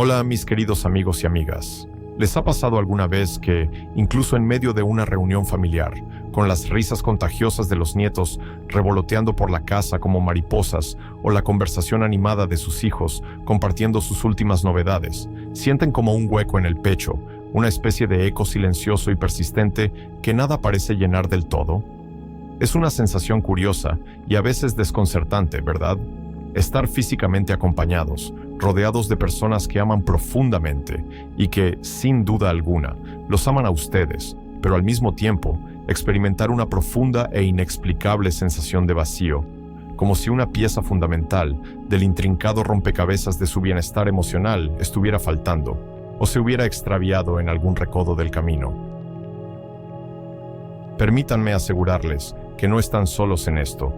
Hola mis queridos amigos y amigas. ¿Les ha pasado alguna vez que, incluso en medio de una reunión familiar, con las risas contagiosas de los nietos revoloteando por la casa como mariposas o la conversación animada de sus hijos compartiendo sus últimas novedades, sienten como un hueco en el pecho, una especie de eco silencioso y persistente que nada parece llenar del todo? Es una sensación curiosa y a veces desconcertante, ¿verdad? Estar físicamente acompañados, rodeados de personas que aman profundamente y que, sin duda alguna, los aman a ustedes, pero al mismo tiempo experimentar una profunda e inexplicable sensación de vacío, como si una pieza fundamental del intrincado rompecabezas de su bienestar emocional estuviera faltando o se hubiera extraviado en algún recodo del camino. Permítanme asegurarles que no están solos en esto.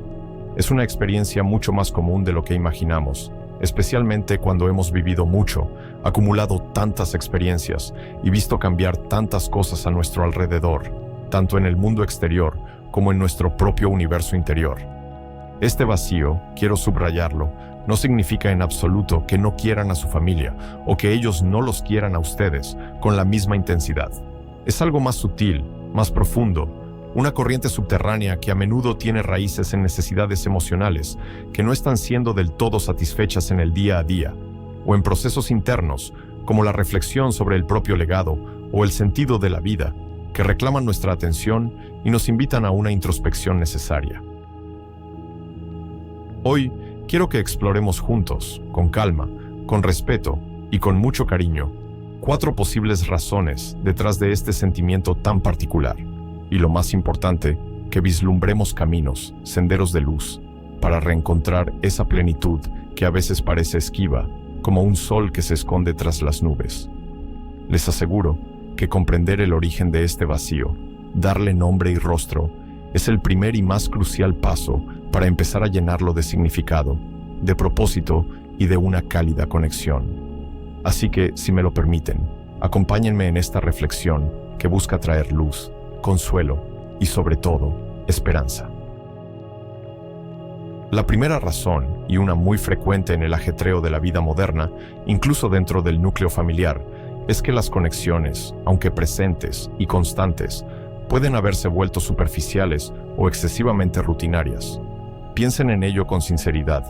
Es una experiencia mucho más común de lo que imaginamos, especialmente cuando hemos vivido mucho, acumulado tantas experiencias y visto cambiar tantas cosas a nuestro alrededor, tanto en el mundo exterior como en nuestro propio universo interior. Este vacío, quiero subrayarlo, no significa en absoluto que no quieran a su familia o que ellos no los quieran a ustedes con la misma intensidad. Es algo más sutil, más profundo, una corriente subterránea que a menudo tiene raíces en necesidades emocionales que no están siendo del todo satisfechas en el día a día, o en procesos internos, como la reflexión sobre el propio legado o el sentido de la vida, que reclaman nuestra atención y nos invitan a una introspección necesaria. Hoy quiero que exploremos juntos, con calma, con respeto y con mucho cariño, 4 posibles razones detrás de este sentimiento tan particular. Y lo más importante, que vislumbremos caminos, senderos de luz, para reencontrar esa plenitud que a veces parece esquiva, como un sol que se esconde tras las nubes. Les aseguro que comprender el origen de este vacío, darle nombre y rostro, es el primer y más crucial paso para empezar a llenarlo de significado, de propósito y de una cálida conexión. Así que, si me lo permiten, acompáñenme en esta reflexión que busca traer luz, consuelo y, sobre todo, esperanza. La primera razón, y una muy frecuente en el ajetreo de la vida moderna, incluso dentro del núcleo familiar, es que las conexiones, aunque presentes y constantes, pueden haberse vuelto superficiales o excesivamente rutinarias. Piensen en ello con sinceridad.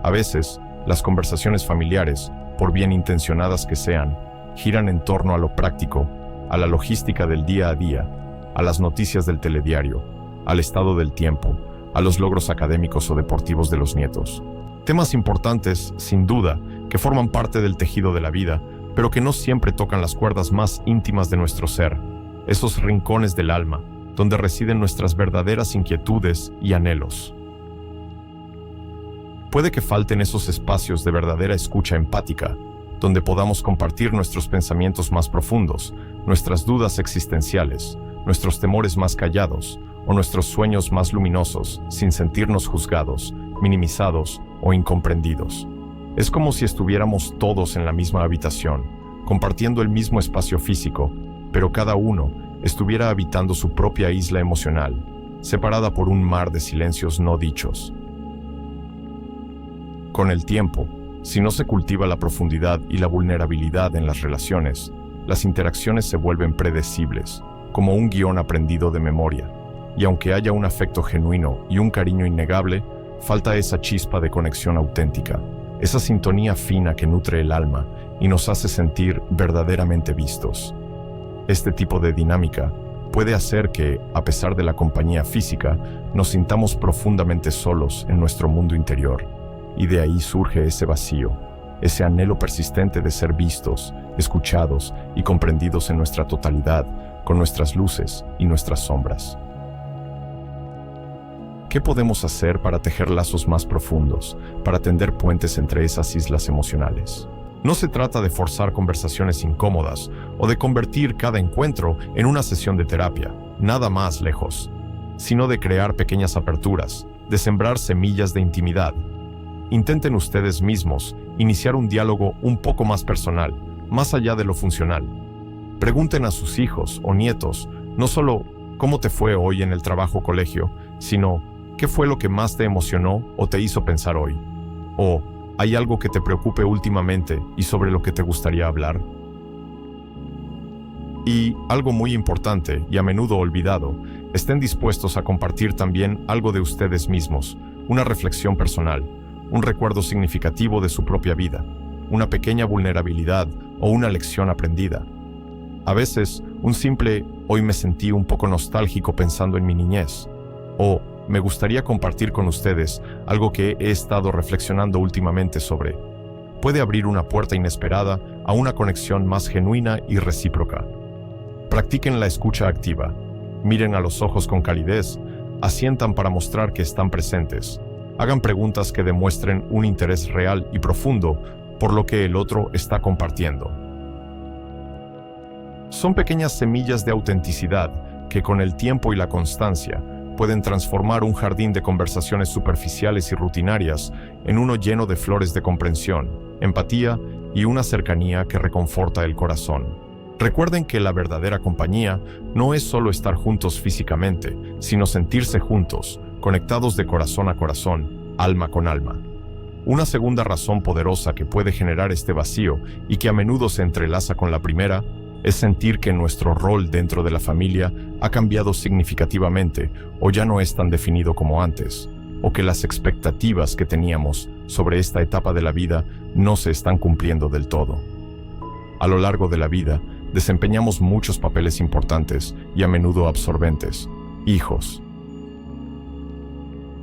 A veces, las conversaciones familiares, por bien intencionadas que sean, giran en torno a lo práctico, a la logística del día a día, a las noticias del telediario, al estado del tiempo, a los logros académicos o deportivos de los nietos. Temas importantes, sin duda, que forman parte del tejido de la vida, pero que no siempre tocan las cuerdas más íntimas de nuestro ser, esos rincones del alma, donde residen nuestras verdaderas inquietudes y anhelos. Puede que falten esos espacios de verdadera escucha empática, donde podamos compartir nuestros pensamientos más profundos, nuestras dudas existenciales, nuestros temores más callados o nuestros sueños más luminosos, sin sentirnos juzgados, minimizados o incomprendidos. Es como si estuviéramos todos en la misma habitación, compartiendo el mismo espacio físico, pero cada uno estuviera habitando su propia isla emocional, separada por un mar de silencios no dichos. Con el tiempo, si no se cultiva la profundidad y la vulnerabilidad en las relaciones, las interacciones se vuelven predecibles, como un guión aprendido de memoria, y aunque haya un afecto genuino y un cariño innegable, falta esa chispa de conexión auténtica, esa sintonía fina que nutre el alma y nos hace sentir verdaderamente vistos. Este tipo de dinámica puede hacer que, a pesar de la compañía física, nos sintamos profundamente solos en nuestro mundo interior, y de ahí surge ese vacío, ese anhelo persistente de ser vistos, escuchados y comprendidos en nuestra totalidad, con nuestras luces y nuestras sombras. ¿Qué podemos hacer para tejer lazos más profundos, para tender puentes entre esas islas emocionales? No se trata de forzar conversaciones incómodas o de convertir cada encuentro en una sesión de terapia, nada más lejos, sino de crear pequeñas aperturas, de sembrar semillas de intimidad. Intenten ustedes mismos iniciar un diálogo un poco más personal, más allá de lo funcional. Pregunten a sus hijos o nietos, no solo ¿cómo te fue hoy en el trabajo o colegio?, sino ¿qué fue lo que más te emocionó o te hizo pensar hoy? O ¿Hay algo que te preocupe últimamente y sobre lo que te gustaría hablar? Y, algo muy importante y a menudo olvidado, estén dispuestos a compartir también algo de ustedes mismos, una reflexión personal, un recuerdo significativo de su propia vida, una pequeña vulnerabilidad o una lección aprendida. A veces, un simple «hoy me sentí un poco nostálgico pensando en mi niñez» o «me gustaría compartir con ustedes algo que he estado reflexionando últimamente sobre» puede abrir una puerta inesperada a una conexión más genuina y recíproca. Practiquen la escucha activa, miren a los ojos con calidez, asientan para mostrar que están presentes, hagan preguntas que demuestren un interés real y profundo por lo que el otro está compartiendo. Son pequeñas semillas de autenticidad que con el tiempo y la constancia pueden transformar un jardín de conversaciones superficiales y rutinarias en uno lleno de flores de comprensión, empatía y una cercanía que reconforta el corazón. Recuerden que la verdadera compañía no es solo estar juntos físicamente, sino sentirse juntos, conectados de corazón a corazón, alma con alma. Una segunda razón poderosa que puede generar este vacío y que a menudo se entrelaza con la primera es sentir que nuestro rol dentro de la familia ha cambiado significativamente o ya no es tan definido como antes, o que las expectativas que teníamos sobre esta etapa de la vida no se están cumpliendo del todo. A lo largo de la vida, desempeñamos muchos papeles importantes y a menudo absorbentes: hijos,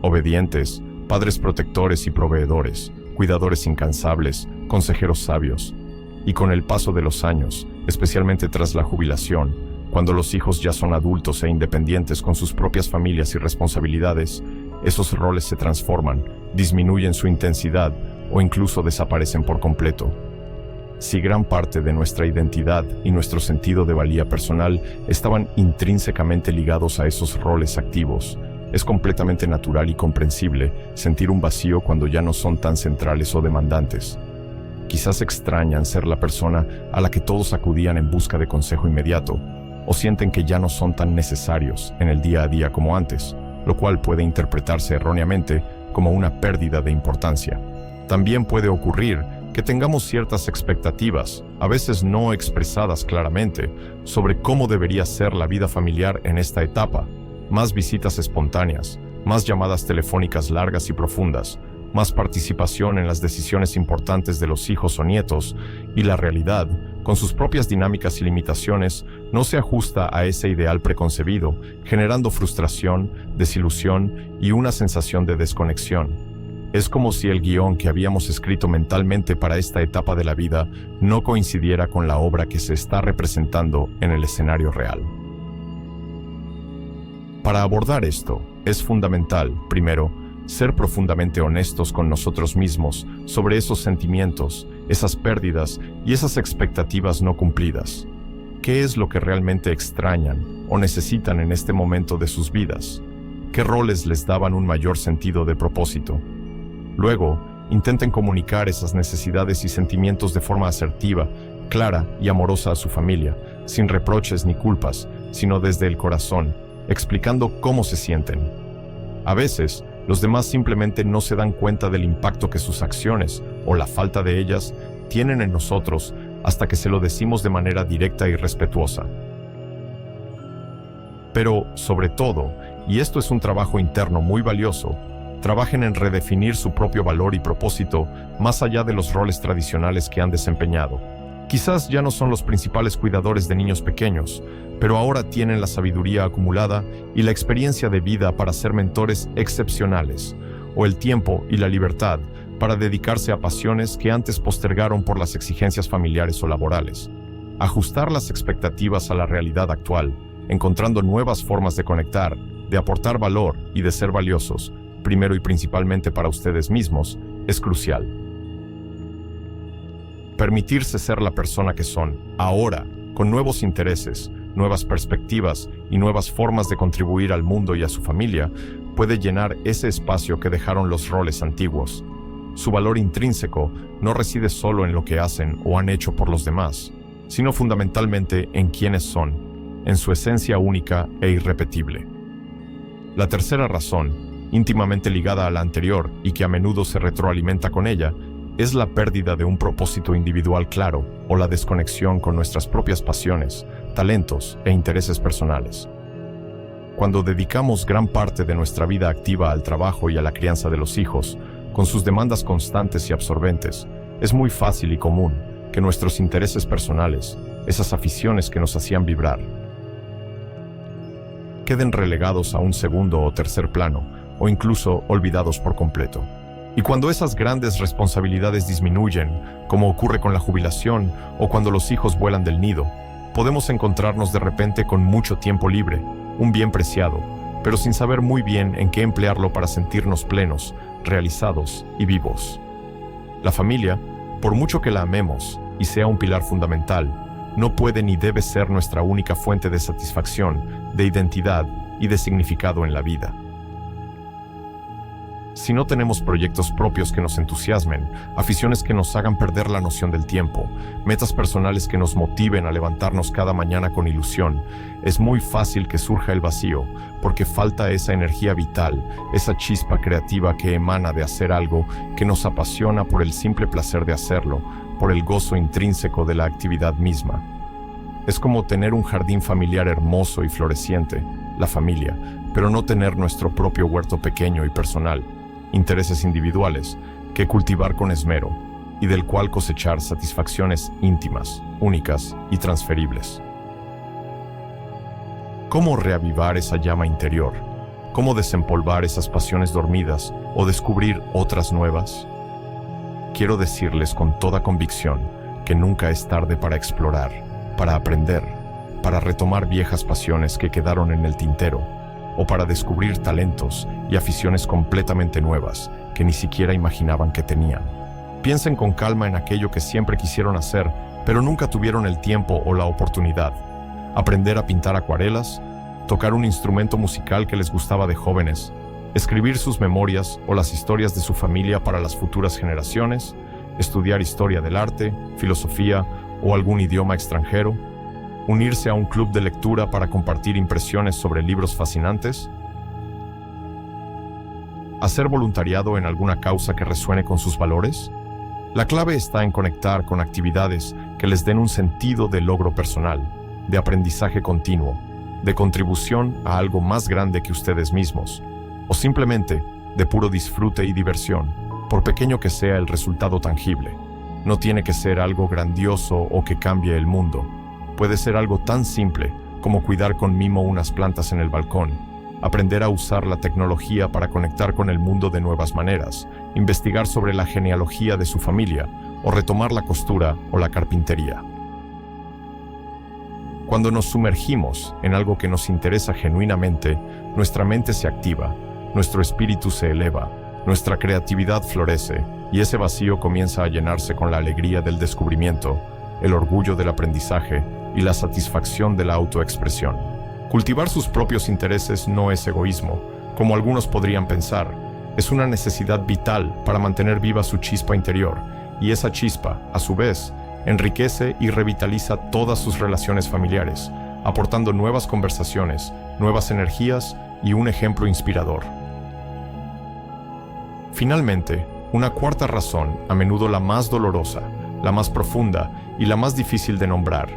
obedientes, padres protectores y proveedores, cuidadores incansables, consejeros sabios. Y con el paso de los años, especialmente tras la jubilación, cuando los hijos ya son adultos e independientes con sus propias familias y responsabilidades, esos roles se transforman, disminuyen su intensidad o incluso desaparecen por completo. Si gran parte de nuestra identidad y nuestro sentido de valía personal estaban intrínsecamente ligados a esos roles activos, es completamente natural y comprensible sentir un vacío cuando ya no son tan centrales o demandantes. Quizás extrañan ser la persona a la que todos acudían en busca de consejo inmediato, o sienten que ya no son tan necesarios en el día a día como antes, lo cual puede interpretarse erróneamente como una pérdida de importancia. También puede ocurrir que tengamos ciertas expectativas, a veces no expresadas claramente, sobre cómo debería ser la vida familiar en esta etapa. Más visitas espontáneas, más llamadas telefónicas largas y profundas, más participación en las decisiones importantes de los hijos o nietos, y la realidad, con sus propias dinámicas y limitaciones, no se ajusta a ese ideal preconcebido, generando frustración, desilusión y una sensación de desconexión. Es como si el guión que habíamos escrito mentalmente para esta etapa de la vida no coincidiera con la obra que se está representando en el escenario real. Para abordar esto, es fundamental, primero, ser profundamente honestos con nosotros mismos sobre esos sentimientos, esas pérdidas y esas expectativas no cumplidas. ¿Qué es lo que realmente extrañan o necesitan en este momento de sus vidas? ¿Qué roles les daban un mayor sentido de propósito? Luego, intenten comunicar esas necesidades y sentimientos de forma asertiva, clara y amorosa a su familia, sin reproches ni culpas, sino desde el corazón, explicando cómo se sienten. A veces, los demás simplemente no se dan cuenta del impacto que sus acciones, o la falta de ellas, tienen en nosotros hasta que se lo decimos de manera directa y respetuosa. Pero, sobre todo, y esto es un trabajo interno muy valioso, trabajen en redefinir su propio valor y propósito más allá de los roles tradicionales que han desempeñado. Quizás ya no son los principales cuidadores de niños pequeños, pero ahora tienen la sabiduría acumulada y la experiencia de vida para ser mentores excepcionales, o el tiempo y la libertad para dedicarse a pasiones que antes postergaron por las exigencias familiares o laborales. Ajustar las expectativas a la realidad actual, encontrando nuevas formas de conectar, de aportar valor y de ser valiosos, primero y principalmente para ustedes mismos, es crucial. Permitirse ser la persona que son, ahora, con nuevos intereses, nuevas perspectivas y nuevas formas de contribuir al mundo y a su familia, puede llenar ese espacio que dejaron los roles antiguos. Su valor intrínseco no reside solo en lo que hacen o han hecho por los demás, sino fundamentalmente en quiénes son, en su esencia única e irrepetible. La tercera razón, íntimamente ligada a la anterior y que a menudo se retroalimenta con ella, es la pérdida de un propósito individual claro o la desconexión con nuestras propias pasiones, talentos e intereses personales. Cuando dedicamos gran parte de nuestra vida activa al trabajo y a la crianza de los hijos, con sus demandas constantes y absorbentes, es muy fácil y común que nuestros intereses personales, esas aficiones que nos hacían vibrar, queden relegados a un segundo o tercer plano, o incluso olvidados por completo. Y cuando esas grandes responsabilidades disminuyen, como ocurre con la jubilación o cuando los hijos vuelan del nido, podemos encontrarnos de repente con mucho tiempo libre, un bien preciado, pero sin saber muy bien en qué emplearlo para sentirnos plenos, realizados y vivos. La familia, por mucho que la amemos y sea un pilar fundamental, no puede ni debe ser nuestra única fuente de satisfacción, de identidad y de significado en la vida. Si no tenemos proyectos propios que nos entusiasmen, aficiones que nos hagan perder la noción del tiempo, metas personales que nos motiven a levantarnos cada mañana con ilusión, es muy fácil que surja el vacío, porque falta esa energía vital, esa chispa creativa que emana de hacer algo que nos apasiona por el simple placer de hacerlo, por el gozo intrínseco de la actividad misma. Es como tener un jardín familiar hermoso y floreciente, la familia, pero no tener nuestro propio huerto pequeño y personal, intereses individuales, que cultivar con esmero, y del cual cosechar satisfacciones íntimas, únicas y transferibles. ¿Cómo reavivar esa llama interior? ¿Cómo desempolvar esas pasiones dormidas o descubrir otras nuevas? Quiero decirles con toda convicción que nunca es tarde para explorar, para aprender, para retomar viejas pasiones que quedaron en el tintero, o para descubrir talentos y aficiones completamente nuevas que ni siquiera imaginaban que tenían. Piensen con calma en aquello que siempre quisieron hacer, pero nunca tuvieron el tiempo o la oportunidad. Aprender a pintar acuarelas, tocar un instrumento musical que les gustaba de jóvenes, escribir sus memorias o las historias de su familia para las futuras generaciones, estudiar historia del arte, filosofía o algún idioma extranjero, unirse a un club de lectura para compartir impresiones sobre libros fascinantes, hacer voluntariado en alguna causa que resuene con sus valores. La clave está en conectar con actividades que les den un sentido de logro personal, de aprendizaje continuo, de contribución a algo más grande que ustedes mismos, o simplemente de puro disfrute y diversión, por pequeño que sea el resultado tangible. No tiene que ser algo grandioso o que cambie el mundo. Puede ser algo tan simple como cuidar con mimo unas plantas en el balcón, aprender a usar la tecnología para conectar con el mundo de nuevas maneras, investigar sobre la genealogía de su familia o retomar la costura o la carpintería. Cuando nos sumergimos en algo que nos interesa genuinamente, nuestra mente se activa, nuestro espíritu se eleva, nuestra creatividad florece y ese vacío comienza a llenarse con la alegría del descubrimiento, el orgullo del aprendizaje y la satisfacción de la autoexpresión. Cultivar sus propios intereses no es egoísmo, como algunos podrían pensar. Es una necesidad vital para mantener viva su chispa interior, y esa chispa, a su vez, enriquece y revitaliza todas sus relaciones familiares, aportando nuevas conversaciones, nuevas energías y un ejemplo inspirador. Finalmente, una cuarta razón, a menudo la más dolorosa, la más profunda y la más difícil de nombrar,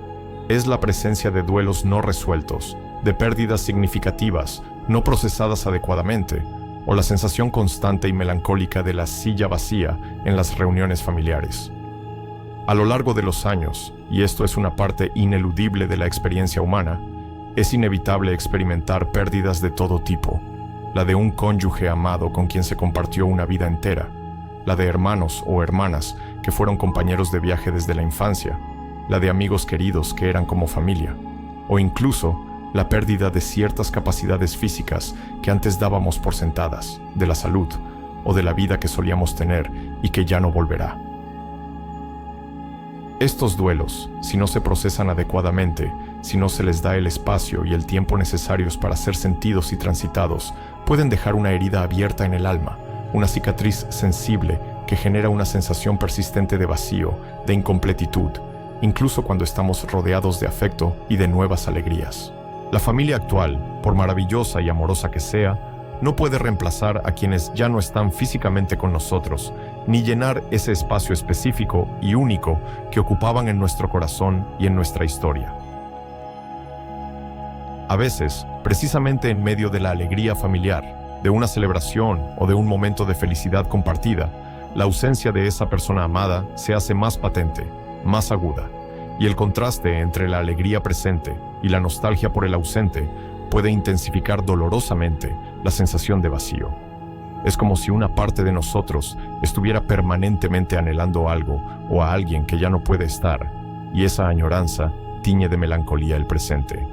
es la presencia de duelos no resueltos, de pérdidas significativas, no procesadas adecuadamente, o la sensación constante y melancólica de la silla vacía en las reuniones familiares. A lo largo de los años, y esto es una parte ineludible de la experiencia humana, es inevitable experimentar pérdidas de todo tipo, la de un cónyuge amado con quien se compartió una vida entera, la de hermanos o hermanas que fueron compañeros de viaje desde la infancia, la de amigos queridos que eran como familia, o incluso la pérdida de ciertas capacidades físicas que antes dábamos por sentadas, de la salud o de la vida que solíamos tener y que ya no volverá. Estos duelos, si no se procesan adecuadamente, si no se les da el espacio y el tiempo necesarios para ser sentidos y transitados, pueden dejar una herida abierta en el alma, una cicatriz sensible que genera una sensación persistente de vacío, de incompletitud, incluso cuando estamos rodeados de afecto y de nuevas alegrías. La familia actual, por maravillosa y amorosa que sea, no puede reemplazar a quienes ya no están físicamente con nosotros, ni llenar ese espacio específico y único que ocupaban en nuestro corazón y en nuestra historia. A veces, precisamente en medio de la alegría familiar, de una celebración o de un momento de felicidad compartida, la ausencia de esa persona amada se hace más patente, más aguda, y el contraste entre la alegría presente y la nostalgia por el ausente puede intensificar dolorosamente la sensación de vacío. Es como si una parte de nosotros estuviera permanentemente anhelando algo o a alguien que ya no puede estar, y esa añoranza tiñe de melancolía el presente.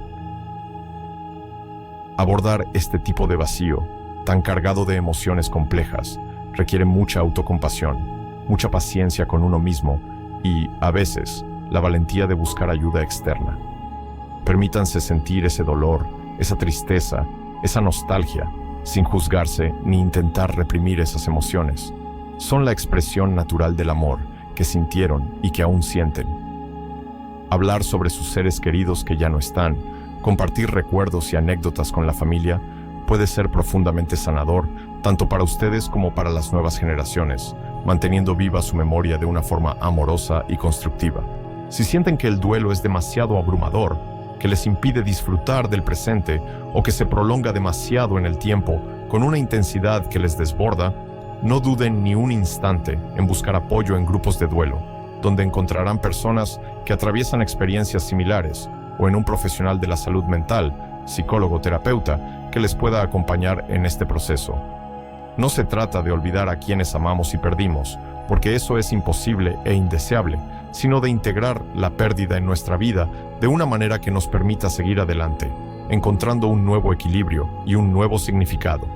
Abordar este tipo de vacío, tan cargado de emociones complejas, requiere mucha autocompasión, mucha paciencia con uno mismo y, a veces, la valentía de buscar ayuda externa. Permítanse sentir ese dolor, esa tristeza, esa nostalgia, sin juzgarse ni intentar reprimir esas emociones. Son la expresión natural del amor que sintieron y que aún sienten. Hablar sobre sus seres queridos que ya no están, compartir recuerdos y anécdotas con la familia, puede ser profundamente sanador, tanto para ustedes como para las nuevas generaciones, manteniendo viva su memoria de una forma amorosa y constructiva. Si sienten que el duelo es demasiado abrumador, que les impide disfrutar del presente o que se prolonga demasiado en el tiempo con una intensidad que les desborda, no duden ni un instante en buscar apoyo en grupos de duelo, donde encontrarán personas que atraviesan experiencias similares o en un profesional de la salud mental, psicólogo o terapeuta, que les pueda acompañar en este proceso. No se trata de olvidar a quienes amamos y perdimos, porque eso es imposible e indeseable, sino de integrar la pérdida en nuestra vida de una manera que nos permita seguir adelante, encontrando un nuevo equilibrio y un nuevo significado.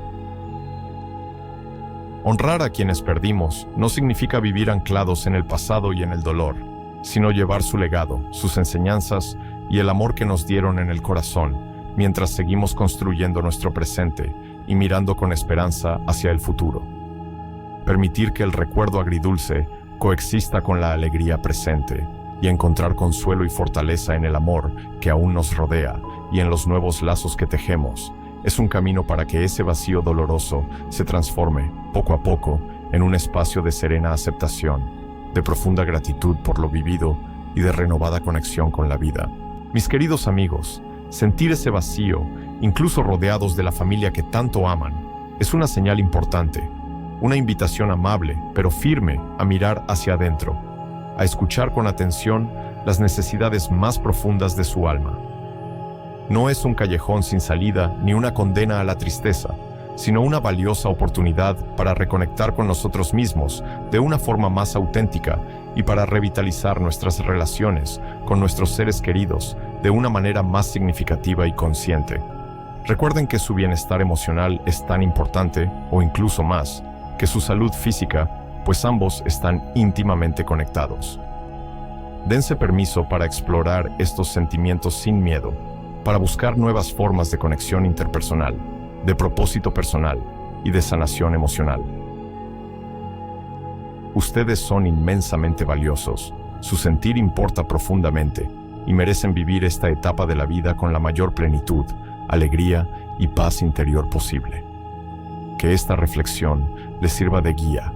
Honrar a quienes perdimos no significa vivir anclados en el pasado y en el dolor, sino llevar su legado, sus enseñanzas y el amor que nos dieron en el corazón, mientras seguimos construyendo nuestro presente y mirando con esperanza hacia el futuro. Permitir que el recuerdo agridulce coexista con la alegría presente y encontrar consuelo y fortaleza en el amor que aún nos rodea y en los nuevos lazos que tejemos, es un camino para que ese vacío doloroso se transforme, poco a poco, en un espacio de serena aceptación, de profunda gratitud por lo vivido y de renovada conexión con la vida. Mis queridos amigos, sentir ese vacío, incluso rodeados de la familia que tanto aman, es una señal importante, una invitación amable, pero firme, a mirar hacia adentro, a escuchar con atención las necesidades más profundas de su alma. No es un callejón sin salida ni una condena a la tristeza, sino una valiosa oportunidad para reconectar con nosotros mismos de una forma más auténtica y para revitalizar nuestras relaciones con nuestros seres queridos de una manera más significativa y consciente. Recuerden que su bienestar emocional es tan importante, o incluso más, que su salud física, pues ambos están íntimamente conectados. Dense permiso para explorar estos sentimientos sin miedo, para buscar nuevas formas de conexión interpersonal, de propósito personal y de sanación emocional. Ustedes son inmensamente valiosos, su sentir importa profundamente y merecen vivir esta etapa de la vida con la mayor plenitud, alegría y paz interior posible. Que esta reflexión les sirva de guía,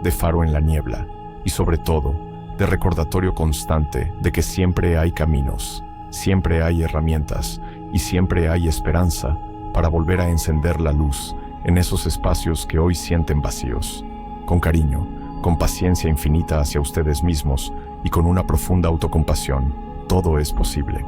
de faro en la niebla y sobre todo, de recordatorio constante de que siempre hay caminos, siempre hay herramientas y siempre hay esperanza para volver a encender la luz en esos espacios que hoy sienten vacíos. Con cariño, con paciencia infinita hacia ustedes mismos y con una profunda autocompasión, todo es posible.